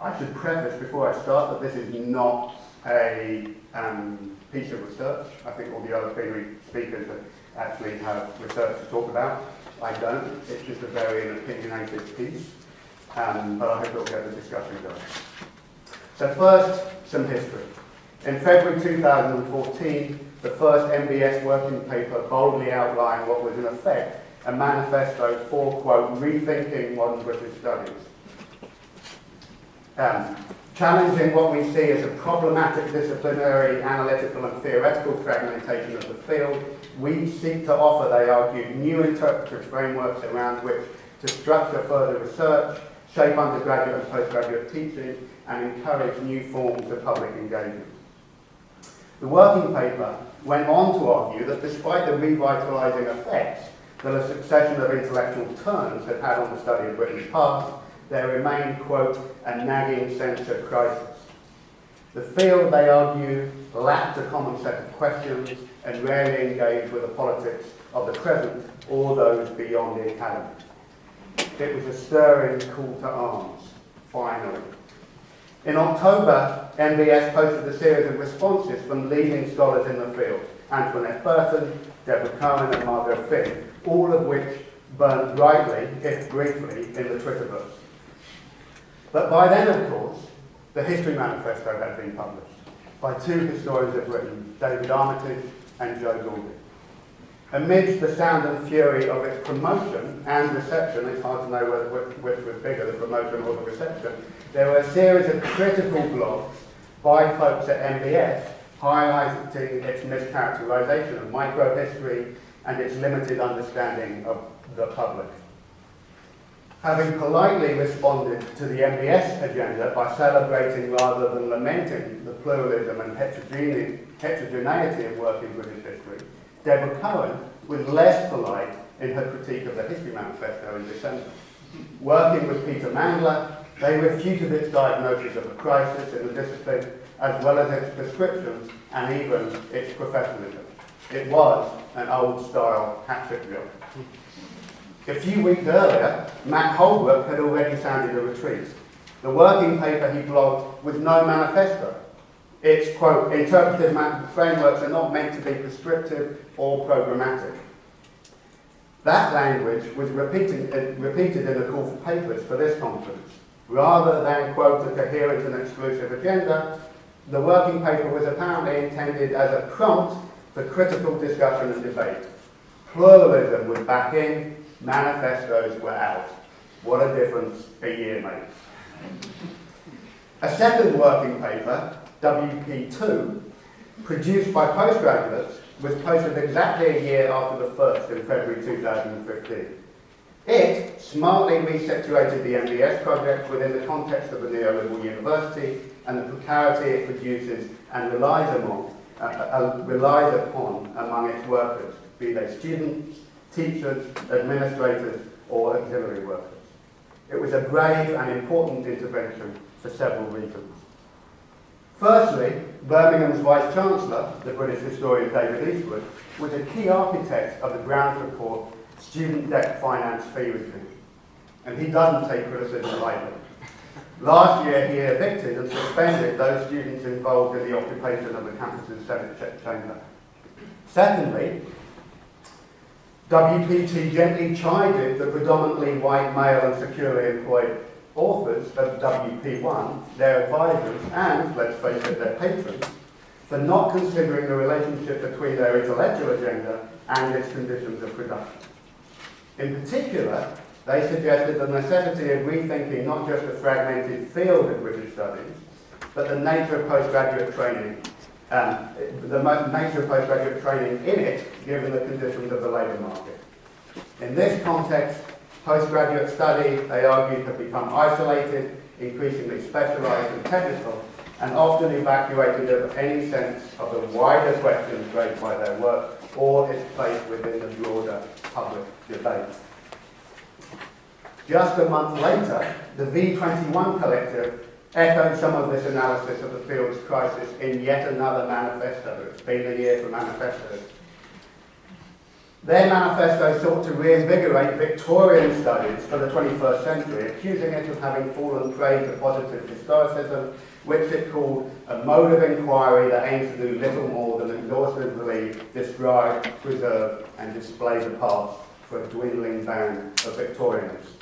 I should preface before I start that this is not a piece of research. I think all the other plenary speakers actually have research to talk about. I don't. It's just a very opinionated piece, but I hope it'll get the discussion going. So first, some history. In February 2014, the first MBS working paper boldly outlined what was in effect a manifesto for, quote, rethinking modern British studies. Challenging what we see as a problematic disciplinary, analytical and theoretical fragmentation of the field, we seek to offer, they argued, new interpretive frameworks around which to structure further research, shape undergraduate and postgraduate teaching, and encourage new forms of public engagement. The working paper went on to argue that despite the revitalising effects that a succession of intellectual turns had had on the study of Britain's past, there remained, quote, a nagging sense of crisis. The field, they argue, lacked a common set of questions and rarely engaged with the politics of the present or those beyond the academy. It was a stirring call to arms, finally. In October, MBS posted a series of responses from leading scholars in the field, Antoinette Burton, Deborah Cohen and Margot Finn, all of which burned brightly, if briefly, in the Twitterverse. But by then, of course, the History Manifesto had been published by two historians of Britain, David Armitage and Joe Goulding. Amidst the sound and fury of its promotion and reception, it's hard to know which was bigger, the promotion or the reception, there were a series of critical blogs by folks at MBS highlighting its mischaracterization of microhistory and its limited understanding of the public. Having politely responded to the MBS agenda by celebrating rather than lamenting the pluralism and heterogeneity of working British history, Deborah Cohen was less polite in her critique of the History Manifesto in December. Working with Peter Mandler, they refuted its diagnosis of a crisis in the discipline, as well as its prescriptions and even its professionalism. It was an old-style hat-trick job. A few weeks earlier, Matt Holbrook had already sounded a retreat. The working paper he blogged was no manifesto. Its, quote, interpretive frameworks are not meant to be prescriptive or programmatic. That language was repeated in the call for papers for this conference. Rather than, quote, a coherent and exclusive agenda, the working paper was apparently intended as a prompt for critical discussion and debate. Pluralism was back in, manifestos were out. What a difference a year makes. A second working paper, WP2, produced by postgraduates, was posted exactly a year after the first in February 2015. It smartly resituated the MBS project within the context of a neoliberal university and the precarity it produces and relies upon among its workers, be they students, teachers, administrators, or auxiliary workers. It was a brave and important intervention for several reasons. Firstly, Birmingham's Vice-Chancellor, the British historian David Eastwood, was a key architect of the Grounds Report student debt finance fee regime, and he doesn't take criticism lightly. Last year, he evicted and suspended those students involved in the occupation of the campus's Senate chamber. Secondly, WPT gently chided the predominantly white, male and securely employed authors of WP1, their advisors and, let's face it, their patrons, for not considering the relationship between their intellectual agenda and its conditions of production. In particular, they suggested the necessity of rethinking not just the fragmented field of British studies, but the nature of postgraduate training, in it, given the conditions of the labour market. In this context, postgraduate study, they argued, had become isolated, increasingly specialised and technical, and often evacuated of any sense of the wider questions raised by their work or its place within the broader public debate. Just a month later, the V21 Collective echoed some of this analysis of the field's crisis in yet another manifesto. It's been a year for manifestos. Their manifesto sought to reinvigorate Victorian studies for the 21st century, accusing it of having fallen prey to positive historicism, which it called a mode of inquiry that aims to do little more than exhaustively describe, preserve, and display the past for a dwindling band of Victorianists.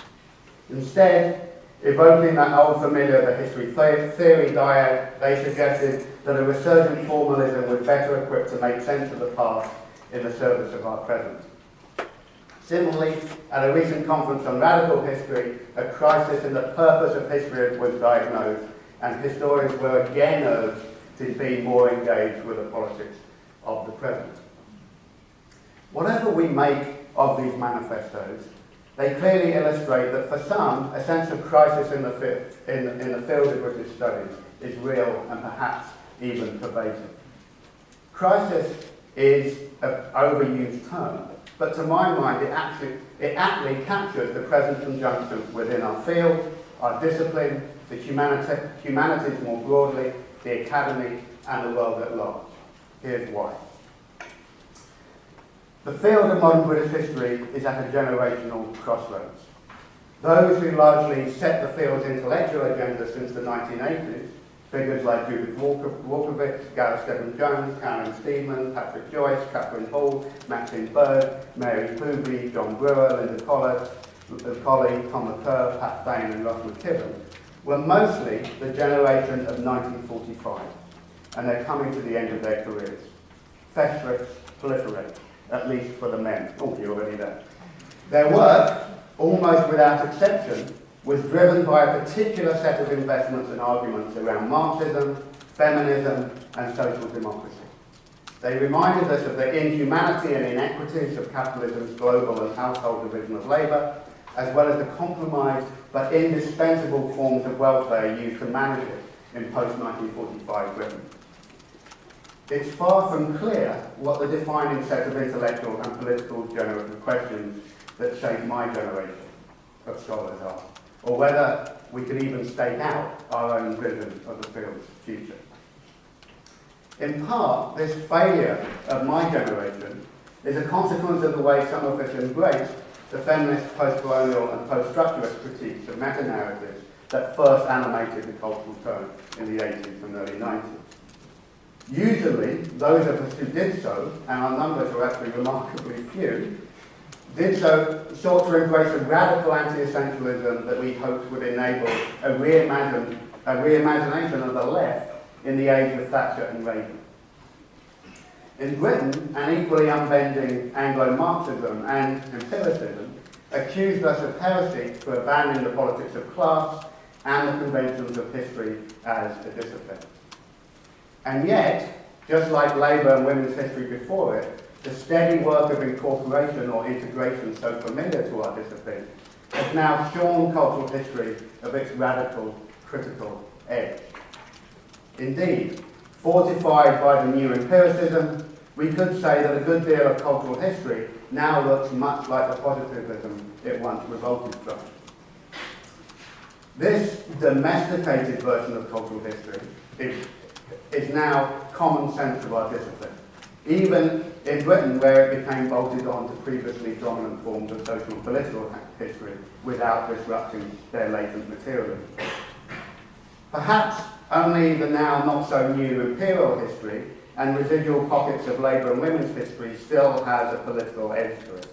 Instead, evoking that old familiar the history theory dyad, they suggested that a resurgent formalism was better equipped to make sense of the past in the service of our present. Similarly, at a recent conference on radical history, a crisis in the purpose of history was diagnosed, and historians were again urged to be more engaged with the politics of the present. Whatever we make of these manifestos, they clearly illustrate that for some, a sense of crisis in the field of British studies is real and perhaps even pervasive. Crisis is an overused term, but to my mind it aptly captures the present conjunction within our field, our discipline, the humanities more broadly, the academy and the world at large. Here's why. The field of modern British history is at a generational crossroads. Those who largely set the field's intellectual agenda since the 1980s, figures like Judith Walkowicz, Gareth Stebbins-Jones, Karen Steedman, Patrick Joyce, Catherine Hall, Maxine Bird, Mary Poovey, John Brewer, Linda Colley, Tom McCurr, Pat Thane and Ross McKibben, were mostly the generation of 1945, and they're coming to the end of their careers. Festschrifts proliferate, at least for the men. Oh, you're already there. Their work, almost without exception, was driven by a particular set of investments and arguments around Marxism, feminism, and social democracy. They reminded us of the inhumanity and inequities of capitalism's global and household division of labour, as well as the compromised but indispensable forms of welfare used to manage it in post-1945 Britain. It's far from clear what the defining set of intellectual and political generative questions that shape my generation of scholars are, or whether we could even stake out our own vision of the field's future. In part, this failure of my generation is a consequence of the way some of us embraced the feminist, post-colonial and post-structuralist critiques of meta-narratives that first animated the cultural tone in the 80s and early 90s. Usually, those of us who did so, and our numbers were actually remarkably few, did so sought to embrace a radical anti-essentialism that we hoped would enable a reimagination of the left in the age of Thatcher and Reagan. In Britain, an equally unbending Anglo-Marxism and empiricism accused us of heresy for abandoning the politics of class and the conventions of history as a discipline. And yet, just like Labour and women's history before it, the steady work of incorporation or integration so familiar to our discipline has now shorn cultural history of its radical, critical edge. Indeed, fortified by the new empiricism, we could say that a good deal of cultural history now looks much like the positivism it once revolted from. This domesticated version of cultural history is now common sense of our discipline, even in Britain, where it became bolted on to previously dominant forms of social and political history without disrupting their latent materialism. Perhaps only the now not so new imperial history and residual pockets of labour and women's history still has a political edge to it,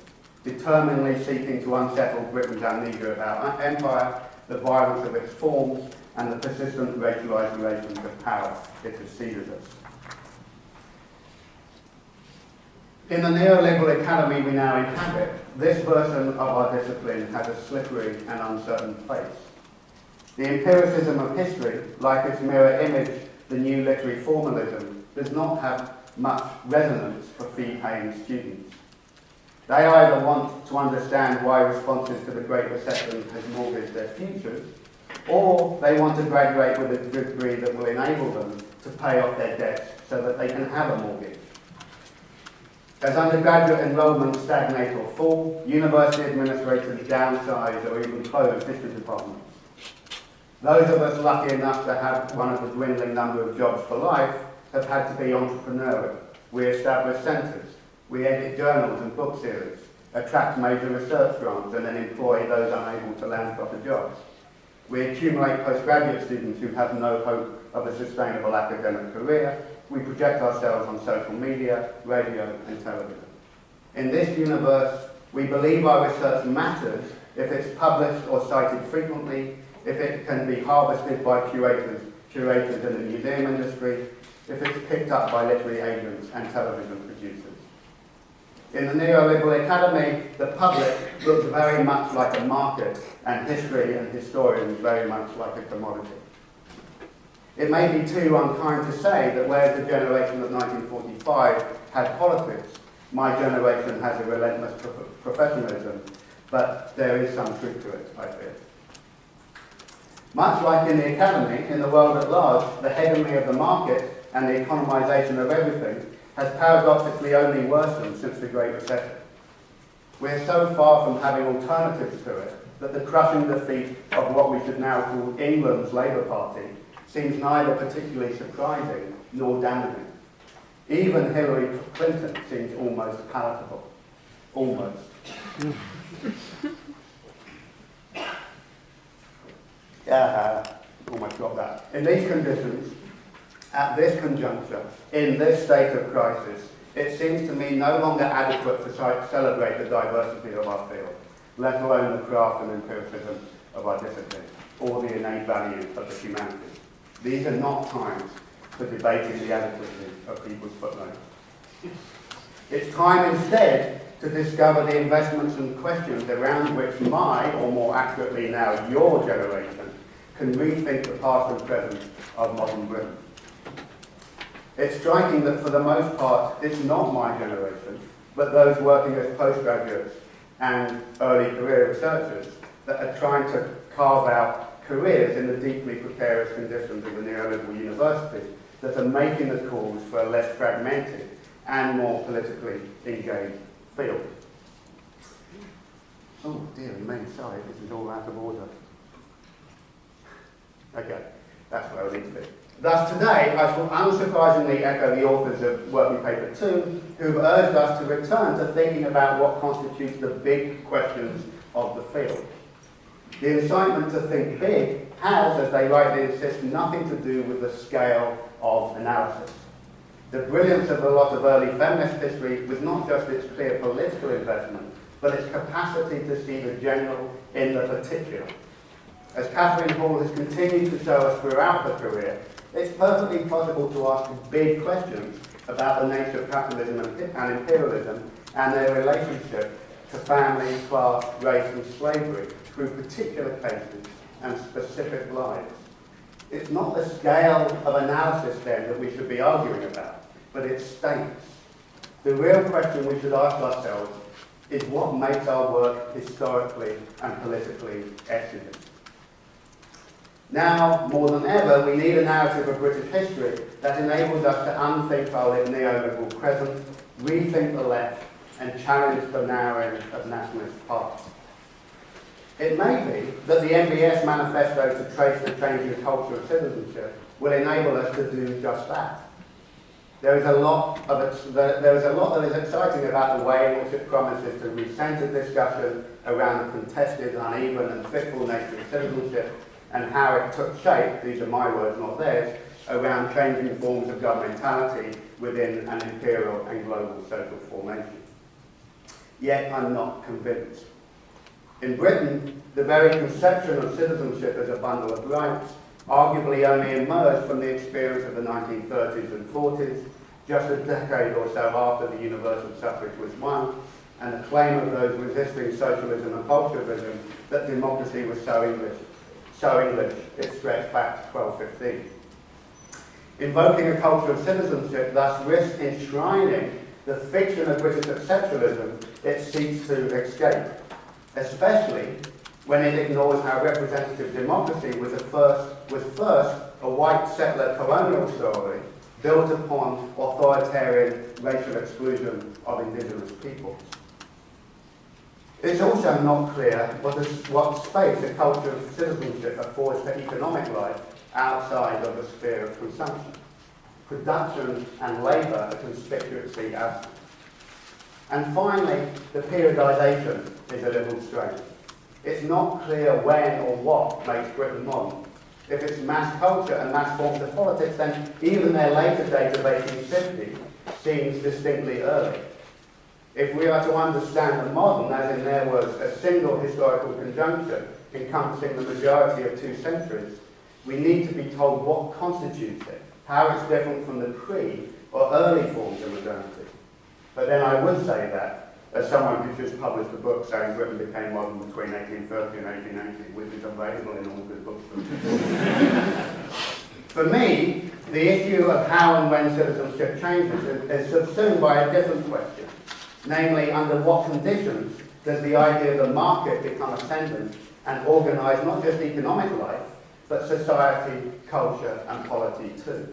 determinedly seeking to unsettle Britain's amnesia about empire, the violence of its forms, and the persistent racialised relations of power it has ceded us. In the neoliberal academy we now inhabit, this version of our discipline has a slippery and uncertain place. The empiricism of history, like its mirror image, the new literary formalism, does not have much resonance for fee-paying students. They either want to understand why responses to the Great Recession has mortgaged their futures, or they want to graduate with a degree that will enable them to pay off their debts so that they can have a mortgage. As undergraduate enrolments stagnate or fall, university administrators downsize or even close history departments. Those of us lucky enough to have one of the dwindling number of jobs for life have had to be entrepreneurial. We establish centres, We edit journals and book series, attract major research grants and then employ those unable to land proper jobs. We accumulate postgraduate students who have no hope of a sustainable academic career. We project ourselves on social media, radio and television. In this universe, we believe our research matters if it's published or cited frequently, if it can be harvested by curators in the museum industry, if it's picked up by literary agents and television producers. In the neoliberal academy, the public looks very much like a market, and history and historians very much like a commodity. It may be too unkind to say that whereas the generation of 1945 had politics, my generation has a relentless professionalism, but there is some truth to it, I fear. Much like in the academy, in the world at large, the hegemony of the market and the economisation of everything has paradoxically only worsened since the Great Recession. We're so far from having alternatives to it that the crushing defeat of what we should now call England's Labour Party seems neither particularly surprising nor damaging. Even Hillary Clinton seems almost palatable. Almost. Almost got that. In these conditions, at this conjuncture, in this state of crisis, it seems to me no longer adequate to celebrate the diversity of our field, let alone the craft and empiricism of our discipline, or the innate value of the humanities. These are not times for debating the adequacy of people's footnotes. It's time instead to discover the investments and questions around which my, or more accurately now your generation, can rethink the past and present of modern Britain. It's striking that for the most part, it's not my generation, but those working as postgraduates and early career researchers that are trying to carve out careers in the deeply precarious conditions of the neoliberal university that are making the calls for a less fragmented and more politically engaged field. Oh dear me, sorry, this is all out of order. Okay, that's where I need to be. Thus today, I shall unsurprisingly echo the authors of Working Paper 2, who've urged us to return to thinking about what constitutes the big questions of the field. The incitement to think big has, as they rightly insist, nothing to do with the scale of analysis. The brilliance of a lot of early feminist history was not just its clear political investment, but its capacity to see the general in the particular. As Catherine Hall has continued to show us throughout her career, it's perfectly possible to ask big questions about the nature of capitalism and imperialism and their relationship to family, class, race and slavery through particular cases and specific lives. It's not the scale of analysis then that we should be arguing about, but its status. The real question we should ask ourselves is what makes our work historically and politically exigent. Now, more than ever, we need a narrative of British history that enables us to unthink our neoliberal present, rethink the left, and challenge the narrowing of nationalist paths. It may be that the MBS manifesto to trace the changing culture of citizenship will enable us to do just that. There is a lot that is exciting about the way in which it promises to recenter discussion around the contested, uneven, and fitful nature of citizenship, and how it took shape, these are my words, not theirs, around changing forms of governmentality within an imperial and global social formation. Yet I'm not convinced. In Britain, the very conception of citizenship as a bundle of rights arguably only emerged from the experience of the 1930s and 40s, just a decade or so after the universal suffrage was won, and the claim of those resisting socialism and bolshevism that democracy was so English, it stretched back to 1215. Invoking a culture of citizenship thus risks enshrining the fiction of British exceptionalism it seeks to escape, especially when it ignores how representative democracy was first a white settler colonial story built upon authoritarian racial exclusion of indigenous peoples. It's also not clear what space a culture of citizenship affords to economic life outside of the sphere of consumption. Production and labour are conspicuously absent. And finally, the periodisation is a little strange. It's not clear when or what makes Britain modern. If it's mass culture and mass forms of politics, then even their later date of 1850 seems distinctly early. If we are to understand the modern, as in there was a single historical conjunction encompassing the majority of 2 centuries, we need to be told what constitutes it, how it's different from the pre- or early forms of modernity. But then I would say that, as someone who just published a book saying Britain became modern between 1830 and 1880, which is available in all good bookstores. For me, the issue of how and when citizenship changes is subsumed by a different question. Namely, under what conditions does the idea of the market become ascendant and organise not just economic life, but society, culture and polity too?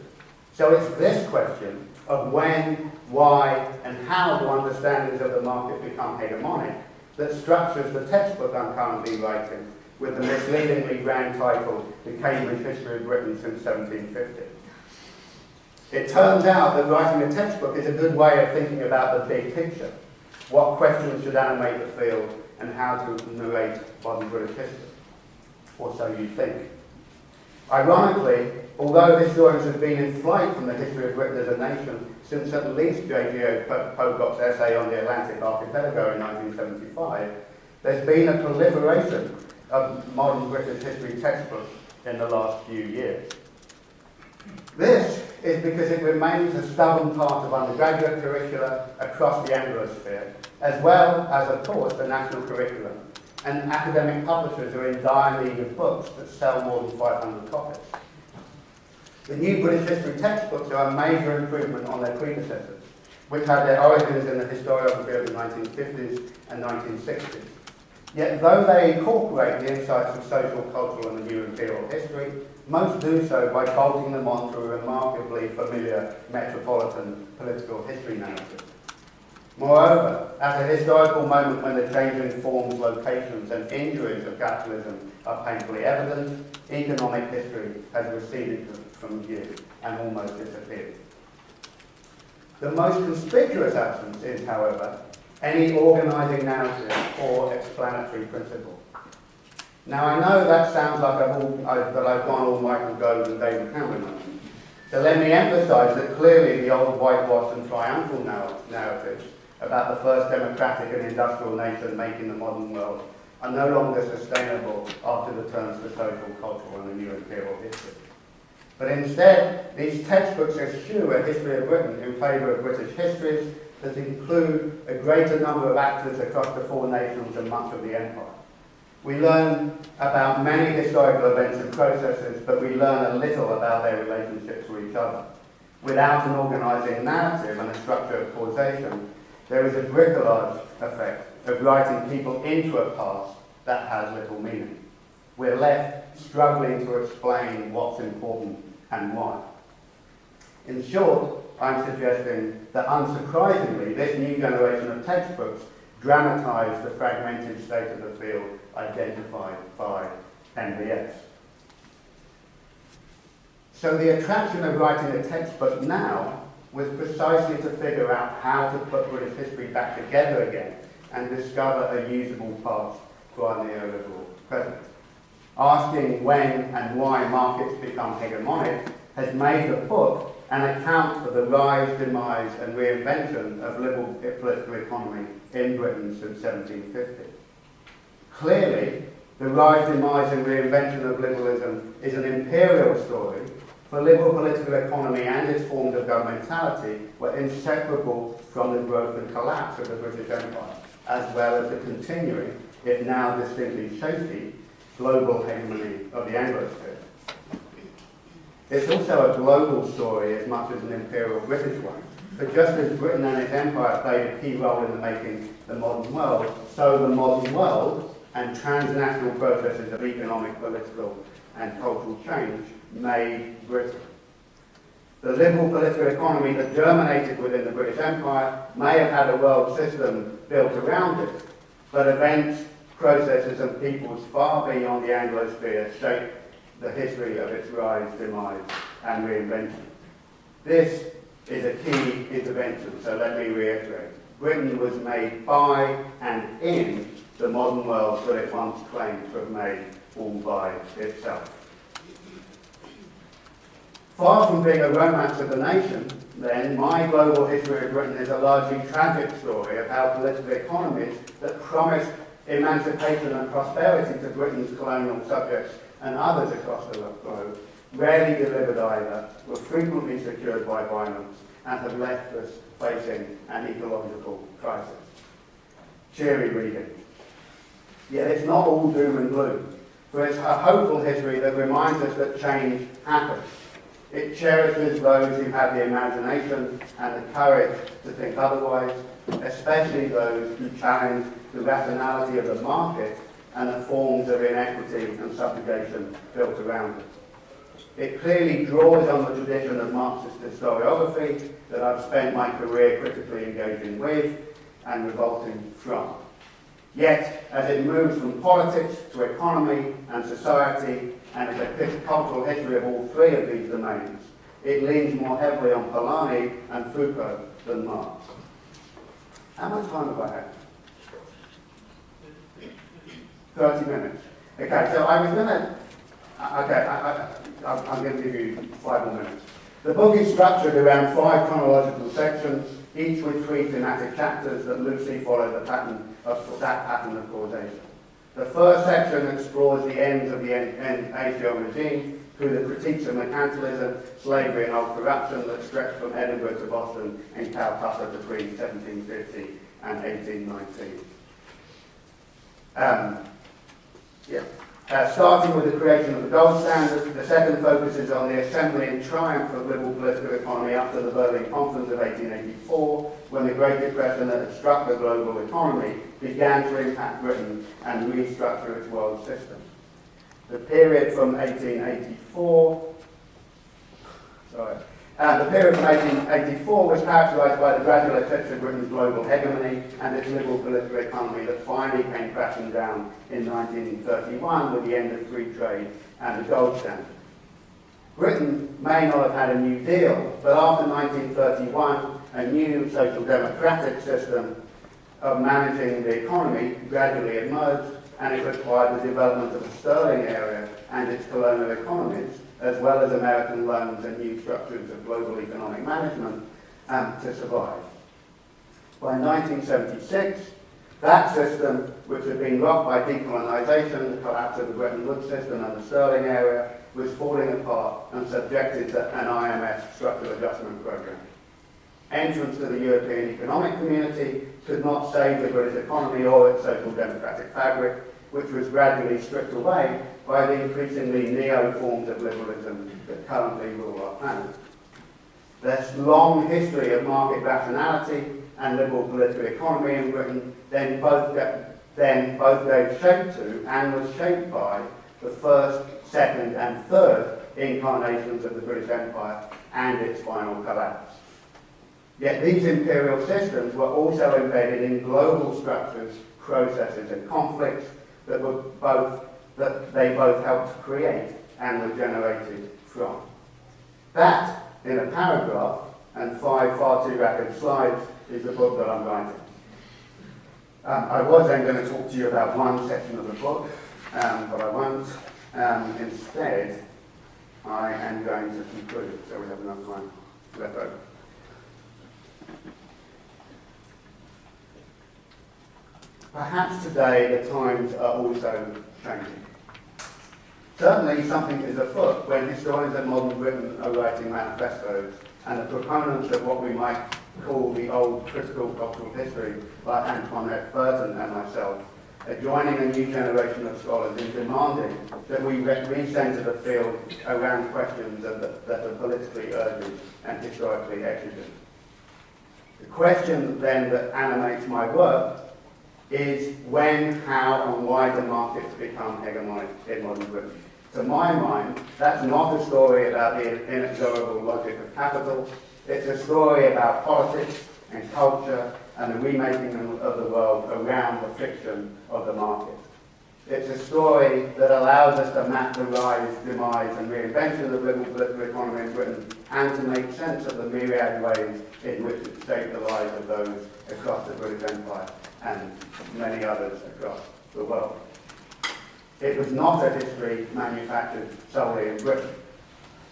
So it's this question of when, why and how do understandings of the market become hegemonic that structures the textbook I'm currently writing with the misleadingly grand title, The Cambridge History of Britain since 1750. It turns out that writing a textbook is a good way of thinking about the big picture. What questions should animate the field and how to narrate modern British history? Or so you think. Ironically, although historians have been in flight from the history of Britain as a nation since at least J.G.O. Pocock's essay on the Atlantic Archipelago in 1975, there's been a proliferation of modern British history textbooks in the last few years. This is because it remains a stubborn part of undergraduate curricula across the Anglosphere, as well as, of course, the national curriculum. And academic publishers are in dire need of books that sell more than 500 copies. The new British history textbooks are a major improvement on their predecessors, which had their origins in the historiography of the 1950s and 1960s. Yet though they incorporate the insights of social, cultural and the new imperial history, most do so by bolting them onto a remarkably familiar metropolitan political history narrative. Moreover, at a historical moment when the changing forms, locations and injuries of capitalism are painfully evident, economic history has receded from view and almost disappeared. The most conspicuous absence is, however, any organising narrative or explanatory principle. Now I know that sounds like I've gone all Michael Gove and David Cameron on them. So let me emphasise that clearly the old whitewashed and triumphal narratives about the first democratic and industrial nation making the modern world are no longer sustainable after the turns to social, cultural and the new imperial history. But instead, these textbooks eschew a history of Britain in favour of British histories that include a greater number of actors across the 4 nations and much of the empire. We learn about many historical events and processes, but we learn a little about their relationships to each other. Without an organising narrative and a structure of causation, there is a bricolage effect of writing people into a past that has little meaning. We're left struggling to explain what's important and why. In short, I'm suggesting that unsurprisingly, this new generation of textbooks dramatise the fragmented state of the field identified by MBS. So the attraction of writing a textbook now was precisely to figure out how to put British history back together again and discover a usable past for our neoliberal present. Asking when and why markets become hegemonic has made the book an account of the rise, demise and reinvention of liberal political economy in Britain since 1750. Clearly, the rise, demise and reinvention of liberalism is an imperial story, for liberal political economy and its forms of governmentality were inseparable from the growth and collapse of the British Empire, as well as the continuing, if now distinctly shaky, global hegemony of the Anglosphere. It's also a global story as much as an imperial British one, for just as Britain and its empire played a key role in making the modern world, so the modern world and transnational processes of economic, political and cultural change made Britain. The liberal political economy that germinated within the British Empire may have had a world system built around it, but events, processes and peoples far beyond the Anglosphere shaped the history of its rise, demise and reinvention. This is a key intervention, so let me reiterate. Britain was made by and in the modern world that it once claimed to have made all by itself. Far from being a romance of the nation, then, my global history of Britain is a largely tragic story of how political economies that promised emancipation and prosperity to Britain's colonial subjects and others across the globe rarely delivered either, were frequently secured by violence, and have left us facing an ecological crisis. Cheery reading. Yet it's not all doom and gloom, for it's a hopeful history that reminds us that change happens. It cherishes those who have the imagination and the courage to think otherwise, especially those who challenge the rationality of the market and the forms of inequity and subjugation built around it. It clearly draws on the tradition of Marxist historiography that I've spent my career critically engaging with and revolting from. Yet, as it moves from politics to economy and society, and is a cultural history of all three of these domains, it leans more heavily on Polanyi and Foucault than Marx. How much time have I had? 30 minutes. Okay, so I was going to... I'm going to give you 5 more minutes. The book is structured around 5 chronological sections, each with 3 thematic chapters that loosely follow that pattern of causation. The first section explores the ends of the ASIO regime through the critiques of mercantilism, slavery and old corruption that stretched from Edinburgh to Boston and Calcutta between 1750 and 1819. Starting with the creation of the gold standard, the second focuses on the assembly and triumph of liberal political economy up to the Berlin Conference of 1884, when the Great Depression that had struck the global economy began to impact Britain and restructure its world system. The period from 1884 was characterised by the gradual eclipse of Britain's global hegemony and its liberal political economy that finally came crashing down in 1931 with the end of free trade and the gold standard. Britain may not have had a New Deal, but after 1931, a new social democratic system of managing the economy gradually emerged, and it required the development of the sterling area and its colonial economies, as well as American loans and new structures of global economic management, to survive. By 1976, that system, which had been rocked by decolonisation, the collapse of the Bretton Woods system and the sterling area, was falling apart and subjected to an IMF structural adjustment programme. Entrance to the European Economic Community could not save the British economy or its social democratic fabric, which was gradually stripped away by the increasingly neo-forms of liberalism that currently rule our planet. This long history of market rationality and liberal political economy in Britain then both gave shape to and was shaped by the first, second and third incarnations of the British Empire and its final collapse. Yet these imperial systems were also embedded in global structures, processes and conflicts that they both helped create and were generated from. That, in a paragraph and 5 far too rapid slides, is the book that I'm writing. I was then going to talk to you about one section of the book, but I won't. Instead, I am going to conclude, so we have enough time left over. Perhaps today the times are also changing. Certainly something is afoot when historians of modern Britain are writing manifestos and the proponents of what we might call the old critical cultural history, like Antoinette Burton and myself, are joining a new generation of scholars in demanding that we recenter the field around questions that are politically urgent and historically exigent. The question then that animates my work is when, how and why do markets become hegemonic in modern Britain. To my mind, that's not a story about the inexorable logic of capital. It's a story about politics and culture and the remaking of the world around the fiction of the market. It's a story that allows us to map the rise, demise and reinvention of the liberal political economy in Britain and to make sense of the myriad ways in which it shaped the lives of those across the British Empire and many others across the world. It was not a history manufactured solely in Britain.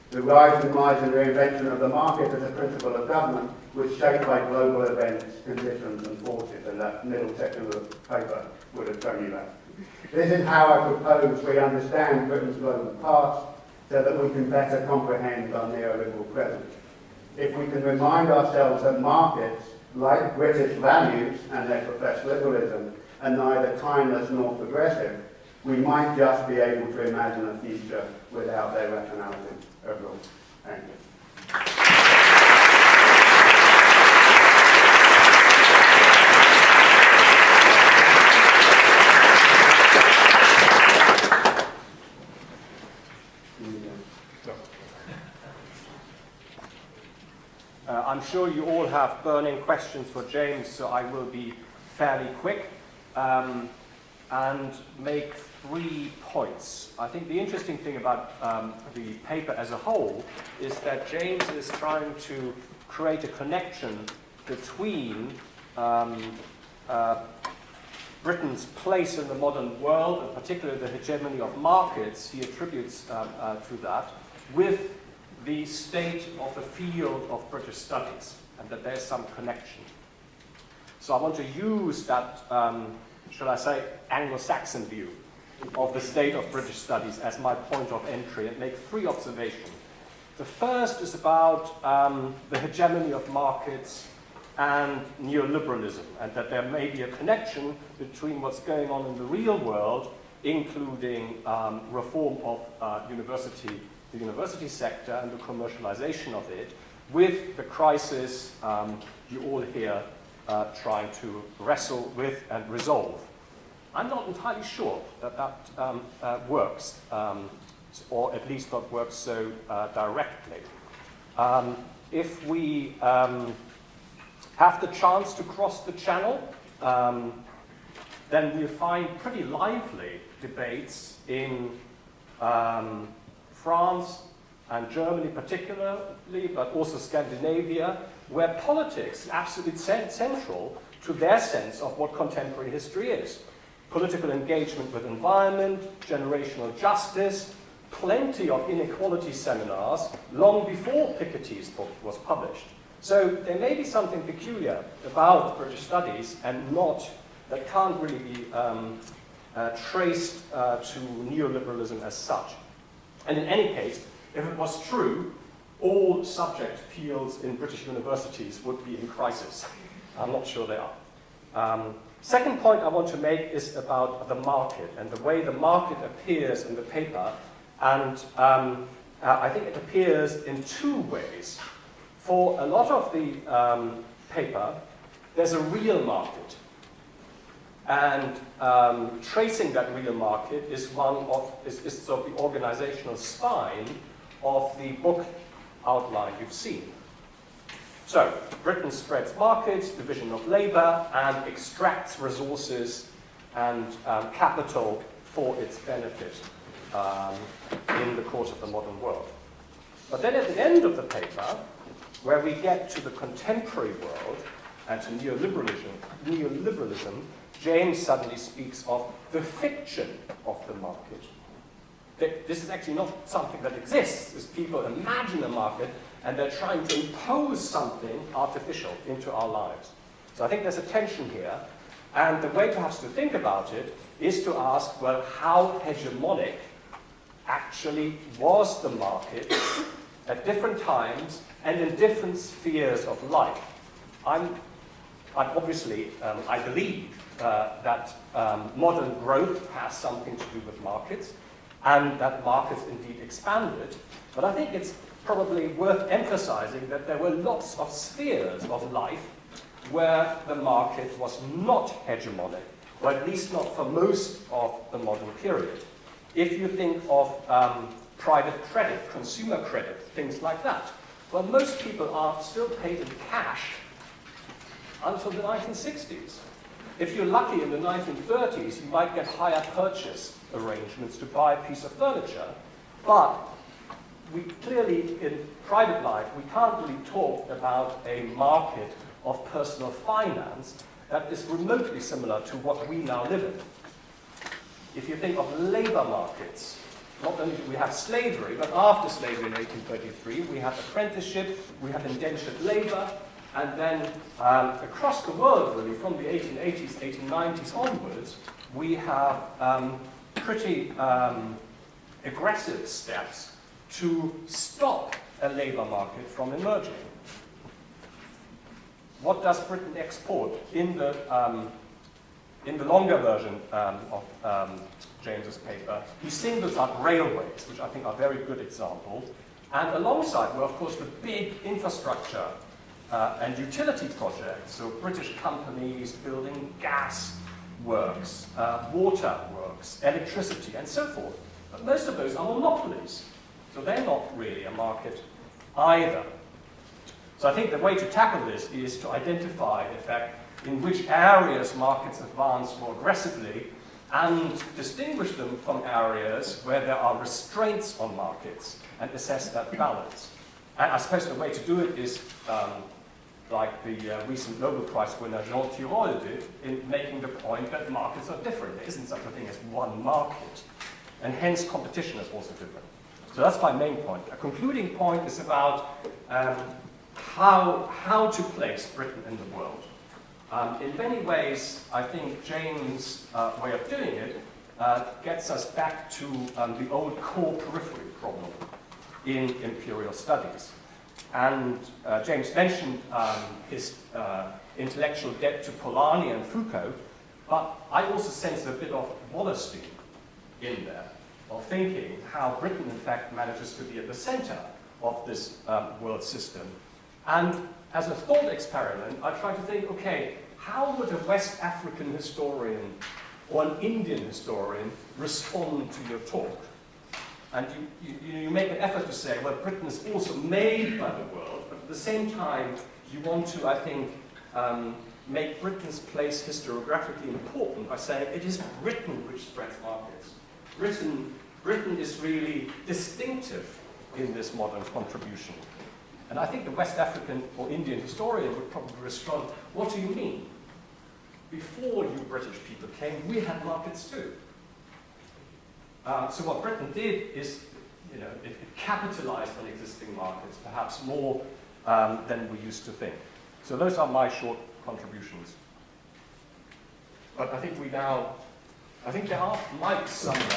The rise, demise and reinvention of the market as a principle of government was shaped by global events, conditions and forces, and that middle section of the paper would have shown you that. This is how I propose we understand Britain's global past so that we can better comprehend our neoliberal present. If we can remind ourselves that markets, like British values and their professed liberalism, are neither timeless nor progressive, we might just be able to imagine a future without their rationality of rule. Thank you. I'm sure you all have burning questions for James, so I will be fairly quick and make 3 points. I think the interesting thing about the paper as a whole is that James is trying to create a connection between Britain's place in the modern world, and particularly the hegemony of markets he attributes to that, with the state of the field of British studies, and that there's some connection. So I want to use that, shall I say, Anglo-Saxon view of the state of British studies as my point of entry and make 3 observations. The first is about the hegemony of markets and neoliberalism, and that there may be a connection between what's going on in the real world, including reform of the university sector and the commercialization of it, with the crisis you all here trying to wrestle with and resolve. I'm not entirely sure that that works, or at least not works so directly. If we have the chance to cross the channel, then we'll find pretty lively debates in France and Germany particularly, but also Scandinavia, where politics is absolutely central to their sense of what contemporary history is. Political engagement with environment, generational justice, plenty of inequality seminars long before Piketty's book was published. So there may be something peculiar about British studies and that can't really be traced to neoliberalism as such. And in any case, if it was true, all subject fields in British universities would be in crisis. I'm not sure they are. Second point I want to make is about the market and the way the market appears in the paper. And I think it appears in 2 ways. For a lot of the paper, there's a real market. And tracing that real market is sort of the organizational spine of the book outline you've seen. So, Britain spreads markets, division of labor, and extracts resources and capital for its benefit in the course of the modern world. But then at the end of the paper, where we get to the contemporary world and to neoliberalism, James suddenly speaks of the fiction of the market. This is actually not something that exists. As people imagine a market, and they're trying to impose something artificial into our lives. So I think there's a tension here, and the way perhaps to think about it is to ask, well, how hegemonic actually was the market at different times and in different spheres of life? I believe that modern growth has something to do with markets, and that markets indeed expanded. But I think it's probably worth emphasizing that there were lots of spheres of life where the market was not hegemonic, or at least not for most of the modern period. If you think of private credit, consumer credit, things like that, well, most people are still paid in cash until the 1960s. If you're lucky in the 1930s, you might get hire purchase arrangements to buy a piece of furniture, but we clearly, in private life, we can't really talk about a market of personal finance that is remotely similar to what we now live in. If you think of labor markets, not only do we have slavery, but after slavery in 1833, we have apprenticeship, we have indentured labor, and then across the world, really, from the 1880s, 1890s onwards, we have pretty aggressive steps to stop a labor market from emerging. What does Britain export? In the longer version of James's paper, he singles out railways, which I think are very good examples, and alongside were, of course, the big infrastructure and utility projects, so British companies building gas works, water works, electricity, and so forth. But most of those are monopolies, so they're not really a market either. So I think the way to tackle this is to identify, in fact, in which areas markets advance more aggressively and distinguish them from areas where there are restraints on markets and assess that balance. And I suppose the way to do it is like the recent Nobel Prize winner Jean Tirole did in making the point that markets are different. There isn't such a thing as one market, and hence competition is also different. So that's my main point. A concluding point is about how to place Britain in the world. In many ways, I think James' way of doing it gets us back to the old core periphery problem in imperial studies. And James mentioned his intellectual debt to Polanyi and Foucault, but I also sense a bit of Wallerstein in there, of thinking how Britain, in fact, manages to be at the center of this world system. And as a thought experiment, I try to think, okay, how would a West African historian or an Indian historian respond to your talk? And you make an effort to say, well, Britain is also made by the world, but at the same time, you want to, I think, make Britain's place historiographically important by saying it is Britain which spreads markets. Britain is really distinctive in this modern contribution. And I think the West African or Indian historian would probably respond, what do you mean? Before you British people came, we had markets too. So what Britain did is, it capitalized on existing markets, perhaps more than we used to think. So those are my short contributions. But I think there are mics somewhere.